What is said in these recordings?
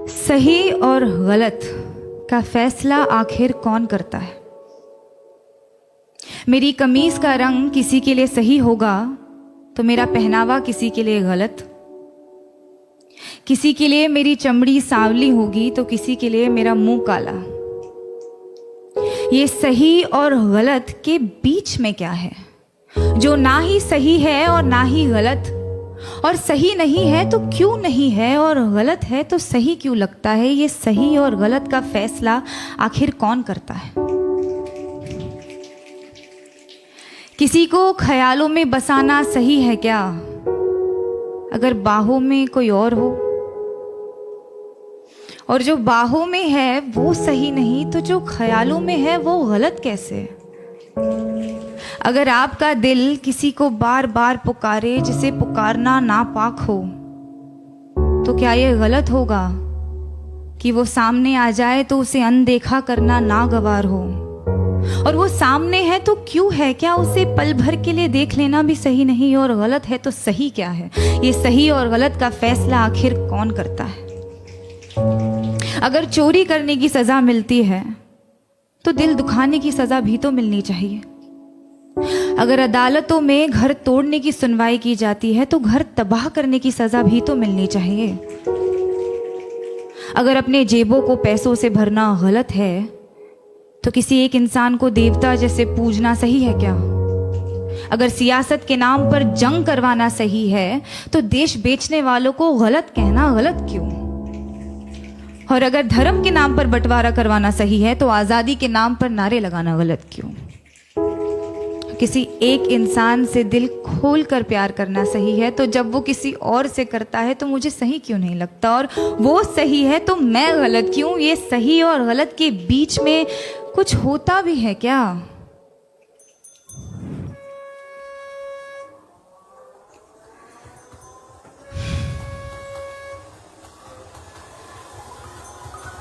सही और गलत का फैसला आखिर कौन करता है? मेरी कमीज का रंग किसी के लिए सही होगा तो मेरा पहनावा किसी के लिए गलत। किसी के लिए मेरी चमड़ी सांवली होगी तो किसी के लिए मेरा मुंह काला। ये सही और गलत के बीच में क्या है, जो ना ही सही है और ना ही गलत, और सही नहीं है तो क्यों नहीं है, और गलत है तो सही क्यों लगता है? ये सही और गलत का फैसला आखिर कौन करता है? किसी को ख्यालों में बसाना सही है क्या, अगर बाहों में कोई और हो? और जो बाहों में है वो सही नहीं तो जो ख्यालों में है वो गलत कैसे? अगर आपका दिल किसी को बार बार पुकारे जिसे पुकारना नापाक हो, तो क्या ये गलत होगा कि वो सामने आ जाए तो उसे अनदेखा करना नागवार हो? और वो सामने है तो क्यों है? क्या उसे पल भर के लिए देख लेना भी सही नहीं? और गलत है तो सही क्या है? ये सही और गलत का फैसला आखिर कौन करता है? अगर चोरी करने की सजा मिलती है तो दिल दुखाने की सजा भी तो मिलनी चाहिए। अगर अदालतों में घर तोड़ने की सुनवाई की जाती है तो घर तबाह करने की सजा भी तो मिलनी चाहिए। अगर अपने जेबों को पैसों से भरना गलत है तो किसी एक इंसान को देवता जैसे पूजना सही है क्या? अगर सियासत के नाम पर जंग करवाना सही है तो देश बेचने वालों को गलत कहना गलत क्यों? और अगर धर्म के नाम पर बंटवारा करवाना सही है तो आजादी के नाम पर नारे लगाना गलत क्यों? किसी एक इंसान से दिल खोल कर प्यार करना सही है तो जब वो किसी और से करता है तो मुझे सही क्यों नहीं लगता? और वो सही है तो मैं गलत क्यों? ये सही और गलत के बीच में कुछ होता भी है क्या?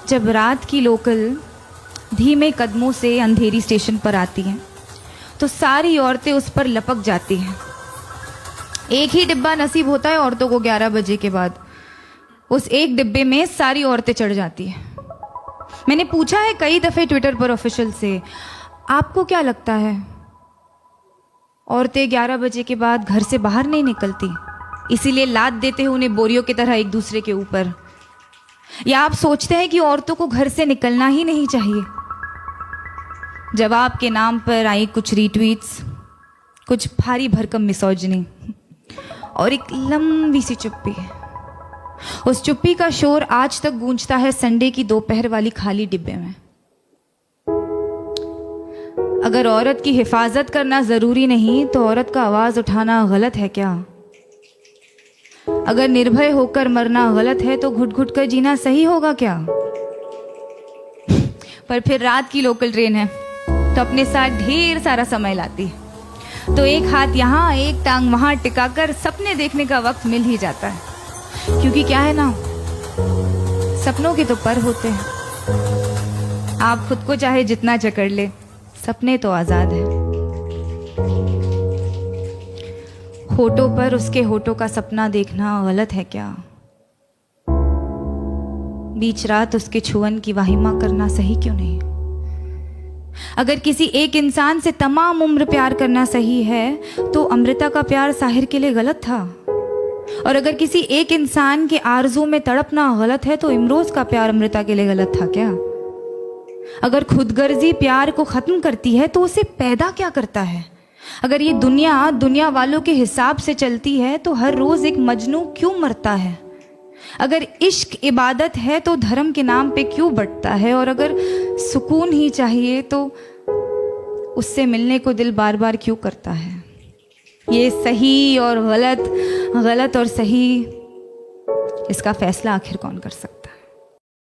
जब रात की लोकल धीमे कदमों से अंधेरी स्टेशन पर आती है तो सारी औरतें उस पर लपक जाती हैं। एक ही डिब्बा नसीब होता है औरतों को 11 बजे के बाद। उस एक डिब्बे में सारी औरतें चढ़ जाती हैं। मैंने पूछा है कई दफ़े ट्विटर पर ऑफिशियल से, आपको क्या लगता है औरतें 11 बजे के बाद घर से बाहर नहीं निकलती, इसीलिए लाद देते हैं उन्हें बोरियों की तरह एक दूसरे के ऊपर? या आप सोचते हैं कि औरतों को घर से निकलना ही नहीं चाहिए? जवाब के नाम पर आई कुछ रीट्वीट्स, कुछ भारी भरकम मिसोजिनी और एक लंबी सी चुप्पी। उस चुप्पी का शोर आज तक गूंजता है संडे की दोपहर वाली खाली डिब्बे में। अगर औरत की हिफाजत करना जरूरी नहीं तो औरत का आवाज उठाना गलत है क्या? अगर निर्भय होकर मरना गलत है तो घुट घुट कर जीना सही होगा क्या? पर फिर रात की लोकल ट्रेन है तो अपने साथ ढेर सारा समय लाती है, तो एक हाथ यहाँ एक टांग वहां टिकाकर सपने देखने का वक्त मिल ही जाता है। क्योंकि क्या है ना, सपनों के तो पर होते हैं। आप खुद को चाहे जितना जकड़ ले, सपने तो आजाद है। होठों पर उसके होठों का सपना देखना गलत है क्या? बीच रात उसके छुअन की वाहिमा करना सही क्यों नहीं? अगर किसी एक इंसान से तमाम उम्र प्यार करना सही है तो अमृता का प्यार साहिर के लिए गलत था। और अगर किसी एक इंसान के आरज़ू में तड़पना गलत है तो इमरोज का प्यार अमृता के लिए गलत था क्या? अगर खुदगर्जी प्यार को खत्म करती है तो उसे पैदा क्या करता है? अगर ये दुनिया वालों के हिसाब से चलती है तो हर रोज एक मजनू क्यों मरता है? अगर इश्क इबादत है तो धर्म के नाम पे क्यों बंटता है? और अगर सुकून ही चाहिए तो उससे मिलने को दिल बार बार क्यों करता है? ये सही और गलत, गलत और सही, इसका फैसला आखिर कौन कर सकता है?